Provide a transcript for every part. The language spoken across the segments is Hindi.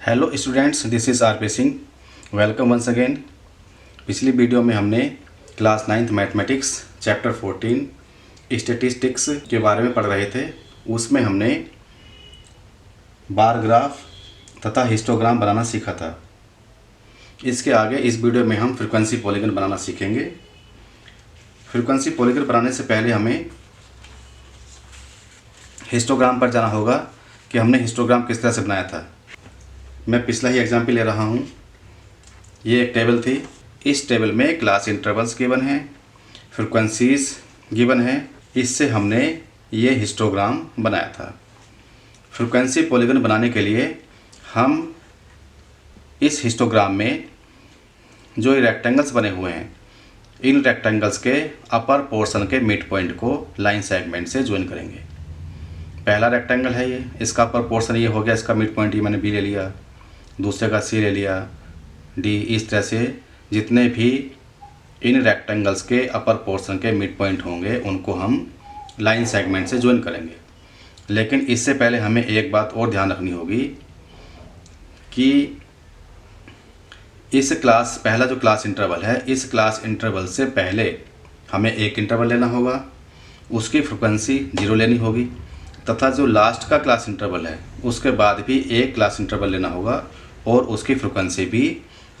Hello students, this is R P Singh. Welcome once again. पिछली वीडियो में हमने class 9th mathematics chapter 14 statistics के बारे में पढ़ रहे थे। उसमें हमने बार ग्राफ तथा हिस्टोग्राम बनाना सीखा था। इसके आगे इस वीडियो में हम फ्रीक्वेंसी पॉलीगन बनाना सीखेंगे। फ्रीक्वेंसी पॉलीगन बनाने से पहले हमें हिस्टोग्राम पर जाना होगा कि हमने हिस्टोग्राम किस तरह से बनाया था। मैं पिछला ही एग्जाम्पल ले रहा हूँ। ये एक टेबल थी। इस टेबल में क्लास इंटरवल्स गिवन हैं, फ्रीक्वेंसीज गिवन है। इससे हमने ये हिस्टोग्राम बनाया था। फ्रीक्वेंसी पॉलीगन बनाने के लिए हम इस हिस्टोग्राम में जो ये रेक्टेंगल्स बने हुए हैं, इन रेक्टेंगल्स के अपर पोर्शन के मिड पॉइंट को लाइन सेगमेंट से ज्वाइन करेंगे। पहला रेक्टेंगल है ये, इसका अपर पोर्शन ये हो गया, इसका मिड पॉइंट ये मैंने बी ले लिया, दूसरे का सी ले लिया, डी। इस तरह से जितने भी इन रेक्टेंगल्स के अपर पोर्शन के मिड पॉइंट होंगे उनको हम लाइन सेगमेंट से ज्वाइन करेंगे। लेकिन इससे पहले हमें एक बात और ध्यान रखनी होगी कि इस क्लास पहला जो क्लास इंटरवल है, इस क्लास इंटरवल से पहले हमें एक इंटरवल लेना होगा, उसकी फ्रिक्वेंसी 0 लेनी होगी, तथा जो लास्ट का क्लास इंटरवल है उसके बाद भी एक क्लास इंटरवल लेना होगा और उसकी फ्रिक्वेंसी भी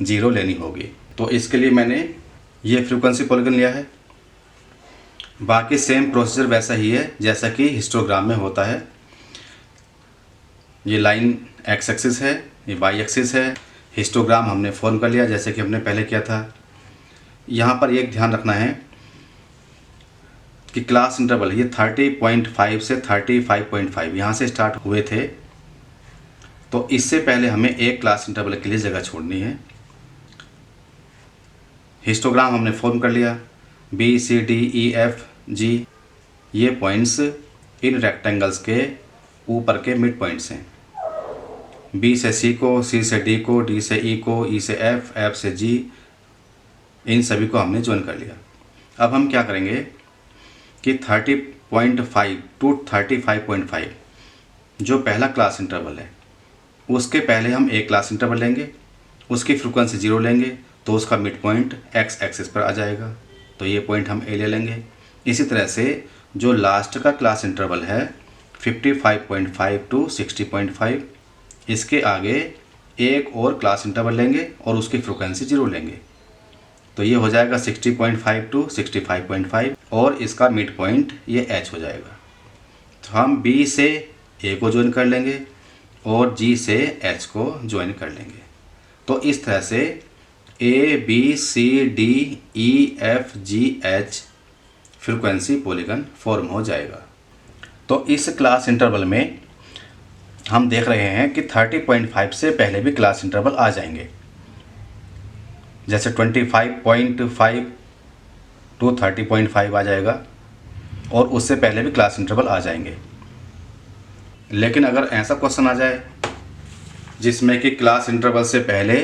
0 लेनी होगी। तो इसके लिए मैंने ये फ्रीक्वेंसी पॉलीगन लिया है। बाकी सेम प्रोसीजर वैसा ही है जैसा कि हिस्टोग्राम में होता है। ये लाइन एक्स एक्सिस है, ये वाई एक्सिस है। हिस्टोग्राम हमने फॉर्म कर लिया जैसे कि हमने पहले किया था। यहाँ पर एक ध्यान रखना है कि क्लास इंटरवल ये 30.5 से 35.5 यहाँ से स्टार्ट हुए थे। तो इससे पहले हमें एक क्लास इंटरवल के लिए जगह छोड़नी है। हिस्टोग्राम हमने फॉर्म कर लिया। B C D E F G ये पॉइंट्स इन रेक्टेंगल्स के ऊपर के मिड पॉइंट्स हैं। बी से सी को, सी से डी को, डी से ई को, ई से एफ, एफ से जी, इन सभी को हमने ज्वाइन कर लिया। अब हम क्या करेंगे कि 30.5 टू 35.5 जो पहला क्लास इंटरवल है उसके पहले हम एक क्लास इंटरवल लेंगे, उसकी फ्रीक्वेंसी 0 लेंगे तो उसका मिड पॉइंट एक्स एक्सिस पर आ जाएगा। तो ये पॉइंट हम ए ले लेंगे। इसी तरह से जो लास्ट का क्लास इंटरवल है 55.5 टू 60.5, इसके आगे एक और क्लास इंटरवल लेंगे और उसकी फ्रीक्वेंसी 0 लेंगे तो ये हो जाएगा 60.5 टू 65.5 और इसका मिड पॉइंट ये एच हो जाएगा। तो हम बी से ए को ज्वाइन कर लेंगे और जी से एच को ज्वाइन कर लेंगे। तो इस तरह से A B C D E F G H frequency polygon form हो जाएगा। तो इस क्लास इंटरवल में हम देख रहे हैं कि 30.5 से पहले भी क्लास इंटरवल आ जाएंगे, जैसे 25.5 टू 30.5 आ जाएगा और उससे पहले भी क्लास इंटरवल आ जाएंगे। लेकिन अगर ऐसा क्वेश्चन आ जाए जिसमें कि क्लास इंटरवल से पहले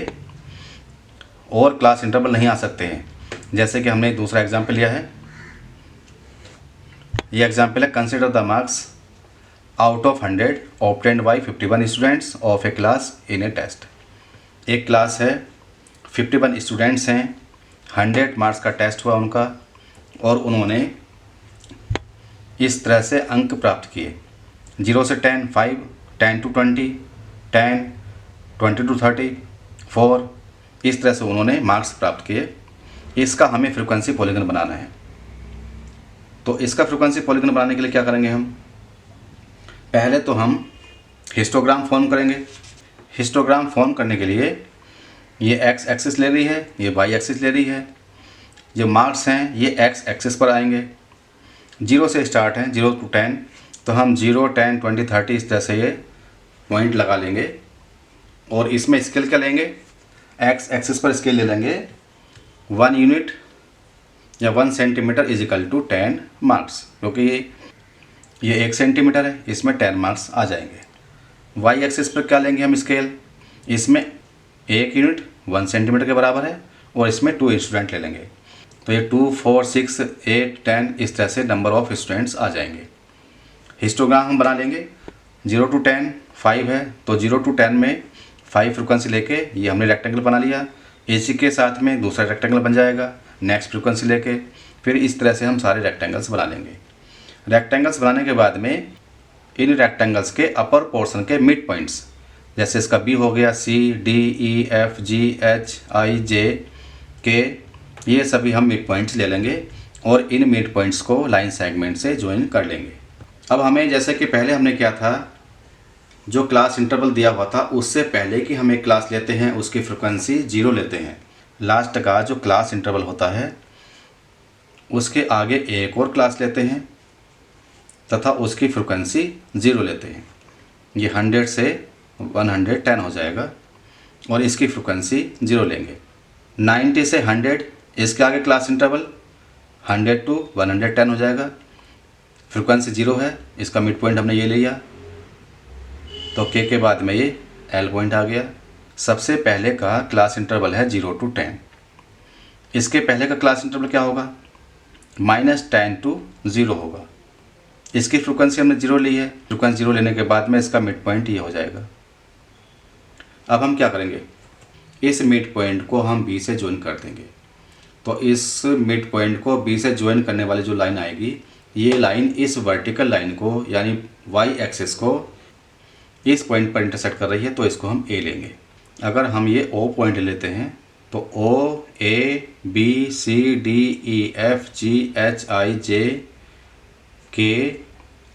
और क्लास इंटरवल नहीं आ सकते हैं, जैसे कि हमने दूसरा एग्जाम्पल लिया है। ये एग्जाम्पल है, consider the marks out of 100 obtained by 51 students of a class in a test. एक क्लास है, 51 स्टूडेंट्स हैं, 100 मार्क्स का टेस्ट हुआ उनका और उन्होंने इस तरह से अंक प्राप्त किए। 0 से 10 5, 10 to 20 10, 20 to 30 4, इस तरह से उन्होंने मार्क्स प्राप्त किए। इसका हमें फ्रीक्वेंसी पॉलीगन बनाना है। तो इसका फ्रीक्वेंसी पॉलीगन बनाने के लिए क्या करेंगे हम? पहले तो हम हिस्टोग्राम फॉर्म करेंगे। हिस्टोग्राम फॉर्म करने के लिए ये एक्स एक्सिस ले रही है, ये वाई एक्सिस ले रही है। जो मार्क्स हैं ये एक्स एक्सिस पर आएंगे। 0 से स्टार्ट है, 0 to 10, तो हम 0 10 20 30 इस तरह से ये पॉइंट लगा लेंगे और इसमें स्केल क्या लेंगे? एक्स एक्सिस पर स्केल ले लेंगे 1 यूनिट या 1 centimetre is equal to 10 marks, क्योंकि ये 1 सेंटीमीटर है, इसमें 10 मार्क्स आ जाएंगे। वाई एक्सिस पर क्या लेंगे हम स्केल? इसमें 1 यूनिट 1 सेंटीमीटर के बराबर है और इसमें 2 स्टूडेंट ले लेंगे। तो ये 2 4 6 8 10 इस तरह से नंबर ऑफ स्टूडेंट्स आ जाएंगे। हिस्टोग्राम हम बना लेंगे। 0 to 10 5 है तो 0 to 10 में 5 फ्रीक्वेंसी लेके ये हमने रेक्टेंगल बना लिया, इसी के साथ में दूसरा रेक्टेंगल बन जाएगा नेक्स्ट फ्रीक्वेंसी लेके, फिर इस तरह से हम सारे रेक्टेंगल्स बना लेंगे। रेक्टेंगल्स बनाने के बाद में इन रेक्टेंगल्स के अपर पोर्शन के मिड पॉइंट्स, जैसे इसका बी हो गया, सी, D, E, F, G, H, आई, जे, के, ये सभी हम मिड पॉइंट्स ले लेंगे और इन मिड पॉइंट्स को लाइन सेगमेंट से ज्वाइन कर लेंगे। अब हमें जैसे कि पहले हमने किया था, जो क्लास इंटरवल दिया हुआ था उससे पहले कि हम एक क्लास लेते हैं उसकी फ्रिक्वेंसी 0 लेते हैं। लास्ट का जो क्लास इंटरवल होता है उसके आगे एक और क्लास लेते हैं तथा उसकी फ्रिक्वेंसी 0 लेते हैं। ये 100 से 110 हो जाएगा और इसकी फ्रिक्वेंसी 0 लेंगे। 90 से 100 इसके आगे क्लास इंटरवल 100 to 110 हो जाएगा, फ्रिक्वेंसी 0 है, इसका मिड पॉइंट हमने ये लिया तो के बाद में ये एल पॉइंट आ गया। सबसे पहले का क्लास इंटरवल है 0 to 10, इसके पहले का क्लास इंटरवल क्या होगा, -10 to 0 होगा। इसकी फ्रिक्वेंसी हमने 0 ली है, फ्रिक्वेंसी 0 लेने के बाद में इसका मिड पॉइंट ये हो जाएगा। अब हम क्या करेंगे, इस मिड पॉइंट को हम बी से ज्वाइन कर देंगे। तो इस मिड पॉइंट को बी से ज्वाइन करने वाली जो लाइन आएगी, ये लाइन इस वर्टिकल लाइन को यानी वाई एक्सिस को इस पॉइंट पर इंटरसेक्ट कर रही है, तो इसको हम ए लेंगे। अगर हम ये ओ पॉइंट लेते हैं तो ओ, ए, B, C, D, E, F, G, H, आई, जे, के,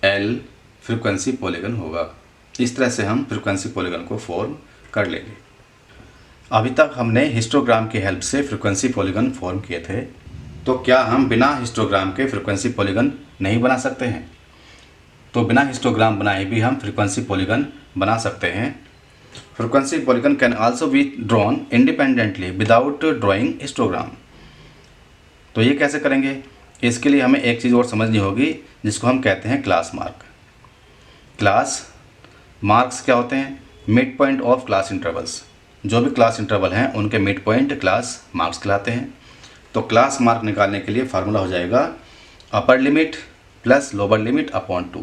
एल फ्रीक्वेंसी पॉलीगन होगा। इस तरह से हम फ्रीक्वेंसी पॉलीगन को फॉर्म कर लेंगे। अभी तक हमने हिस्टोग्राम की हेल्प से फ्रीक्वेंसी पॉलीगन फॉर्म किए थे, तो क्या हम बिना हिस्टोग्राम के फ्रीक्वेंसी पॉलीगन नहीं बना सकते हैं? तो बिना हिस्टोग्राम बनाए भी हम फ्रीक्वेंसी पॉलीगन बना सकते हैं। Frequency polygon can also be drawn independently without drawing histogram. तो ये कैसे करेंगे, इसके लिए हमें एक चीज़ और समझनी होगी जिसको हम कहते हैं क्लास मार्क। क्लास मार्क्स क्या होते हैं, mid point of class intervals. जो भी क्लास इंटरवल हैं उनके मिड पॉइंट क्लास मार्क्स कहलाते हैं। तो क्लास मार्क निकालने के लिए फार्मूला हो जाएगा upper limit plus lower limit upon 2।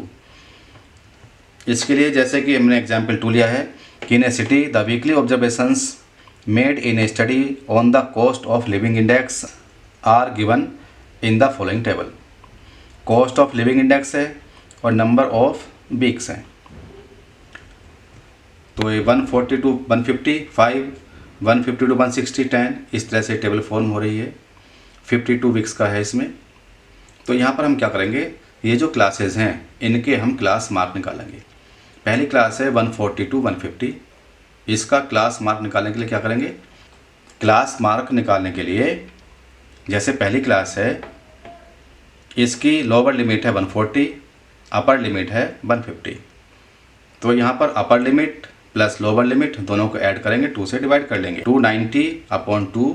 इसके लिए जैसे कि हमने एग्जाम्पल 2 लिया है कि in a city the weekly observations made in a study on the cost of living index are given in the following table. Cost of living index है और नंबर ऑफ वीक्स हैं। तो ये 140 to 150 5, 150 to 160 10, इस तरह से टेबल फॉर्म हो रही है। 52 वीक्स का है इसमें। तो यहाँ पर हम क्या करेंगे, ये जो क्लासेस हैं इनके हम क्लास मार्क निकालेंगे। पहली क्लास है 140 to 150, इसका क्लास मार्क निकालने के लिए क्या करेंगे, क्लास मार्क निकालने के लिए जैसे पहली क्लास है इसकी लोअर लिमिट है 140, अपर लिमिट है 150। तो यहाँ पर upper limit plus lower limit दोनों को ऐड करेंगे, 2 से डिवाइड कर लेंगे। 290 अपॉन 2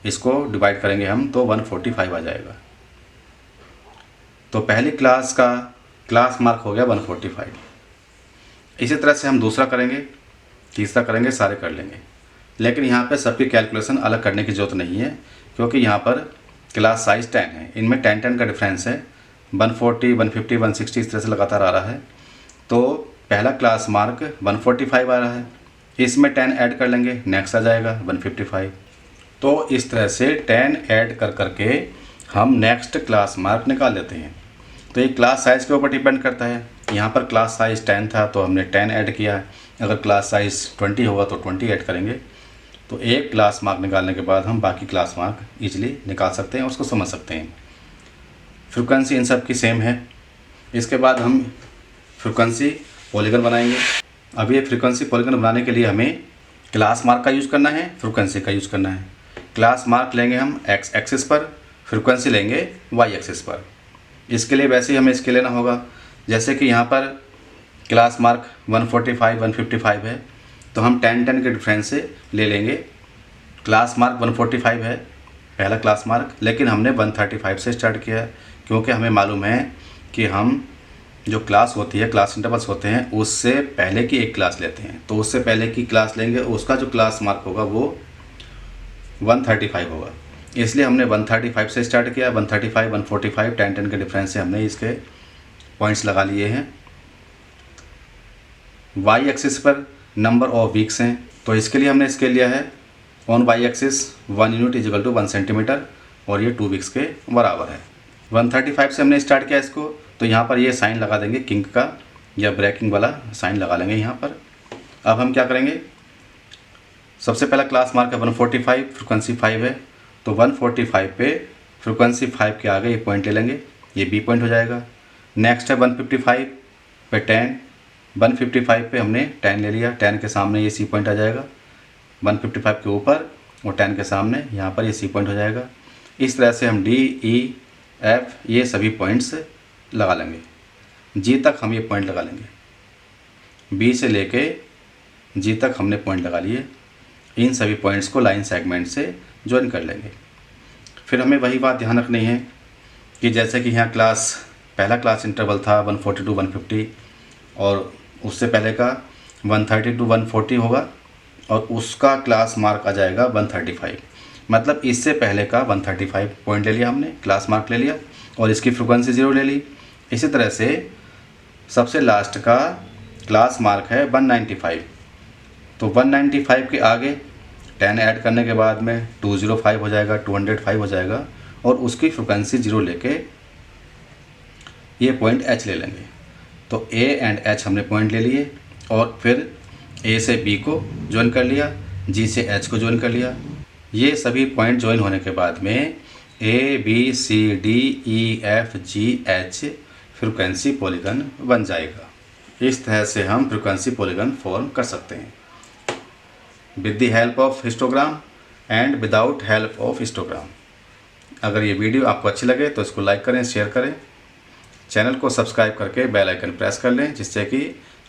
इसको डिवाइड करेंगे हम तो 145 आ जाएगा। तो पहली क्लास का क्लास मार्क हो गया 145। इसी तरह से हम दूसरा करेंगे, तीसरा करेंगे, सारे कर लेंगे। लेकिन यहाँ पे सबकी कैलकुलेशन अलग करने की ज़रूरत नहीं है क्योंकि यहाँ पर क्लास साइज 10 है, इनमें 10 का डिफरेंस है। 140, 150, 160 इस तरह से लगातार आ रहा है। तो पहला क्लास मार्क 145 आ रहा है, इसमें 10 ऐड कर लेंगे, नेक्स्ट आ जाएगा 155। तो इस तरह से 10 ऐड कर करके हम नेक्स्ट क्लास मार्क निकाल लेते हैं। तो ये क्लास साइज़ के ऊपर डिपेंड करता है। यहाँ पर क्लास साइज़ 10 था तो हमने 10 ऐड किया है, अगर क्लास साइज़ 20 होगा तो 20 ऐड करेंगे। तो एक क्लास मार्क निकालने के बाद हम बाकी क्लास मार्क ईजिली निकाल सकते हैं और उसको समझ सकते हैं। फ्रीक्वेंसी इन सब की सेम है। इसके बाद हम फ्रीक्वेंसी पॉलीगन बनाएंगे। अब ये फ्रीक्वेंसी पॉलीगन बनाने के लिए हमें क्लास मार्क का यूज़ करना है, फ्रीक्वेंसी का यूज़ करना है। क्लास मार्क लेंगे हम एक्स एक्सिस पर, फ्रीक्वेंसी लेंगे वाई एक्सिस पर। इसके लिए वैसे ही हमें इसके लेना होगा, जैसे कि यहाँ पर क्लास मार्क 145, 155 है तो हम 10 के डिफरेंस से ले लेंगे। क्लास मार्क 145 है पहला क्लास मार्क, लेकिन हमने 135 से स्टार्ट किया है क्योंकि हमें मालूम है कि हम जो क्लास होती है, क्लास इंटरवल्स होते हैं, उससे पहले की एक क्लास लेते हैं। तो उससे पहले की क्लास लेंगे, उसका जो क्लास मार्क होगा वो 135 होगा। इसलिए हमने 135 से स्टार्ट किया। 135, 145, 10 के डिफरेंस से हमने इसके पॉइंट्स लगा लिए हैं। वाई एक्सिस पर नंबर ऑफ वीक्स हैं तो इसके लिए हमने स्केल लिया है on Y axis 1 unit is equal to 1 centimetre और ये 2 वीक्स के बराबर है। 135 से हमने स्टार्ट किया इसको, तो यहाँ पर ये साइन लगा देंगे किंग का या ब्रेकिंग वाला साइन लगा लेंगे यहाँ पर। अब हम क्या करेंगे, सबसे पहला क्लास मार्क है 145, फ्रिक्वेंसी 5 है, तो 145 पे फ्रिक्वेंसी 5 के आगे ये पॉइंट ले लेंगे, ये बी पॉइंट हो जाएगा। नेक्स्ट है 155 पे 10, 155 पे हमने 10 ले लिया, 10 के सामने ये सी पॉइंट आ जाएगा, 155 के ऊपर और 10 के सामने यहाँ पर ये सी पॉइंट हो जाएगा। इस तरह से हम डी ई एफ ये सभी पॉइंट्स लगा लेंगे, जी तक हम ये पॉइंट लगा लेंगे, बी से लेके जी तक हमने पॉइंट लगा लिए। इन सभी पॉइंट्स को लाइन सेगमेंट से ज्वाइन कर लेंगे। फिर हमें वही बात ध्यान रखनी है कि जैसे कि यहाँ पहला क्लास इंटरवल था 140 to 150 और उससे पहले का 130 to 140 होगा और उसका क्लास मार्क आ जाएगा 135। मतलब इससे पहले का 135 पॉइंट ले लिया हमने, क्लास मार्क ले लिया और इसकी फ्रिक्वेंसी 0 ले ली। इसी तरह से सबसे लास्ट का क्लास मार्क है 195, तो 195 के आगे 10 ऐड करने के बाद में 205 हो जाएगा, 205 हो जाएगा और उसकी फ्रिक्वेंसी 0 लेके ये पॉइंट एच ले लेंगे। तो ए एंड एच हमने पॉइंट ले लिए और फिर ए से बी को ज्वाइन कर लिया, जी से एच को ज्वाइन कर लिया। ये सभी पॉइंट ज्वाइन होने के बाद में A B C D E F G H frequency polygon बन जाएगा। इस तरह से हम फ्रिक्वेंसी पॉलीगन फॉर्म कर सकते हैं with the help of histogram and without help of histogram. अगर ये वीडियो आपको अच्छी लगे तो इसको लाइक करें, शेयर करें, चैनल को सब्सक्राइब करके बेल आइकन प्रेस कर लें जिससे कि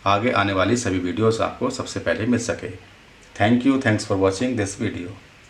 आगे आने वाली सभी वीडियोस आपको सबसे पहले मिल सके। Thank you, thanks for watching this video.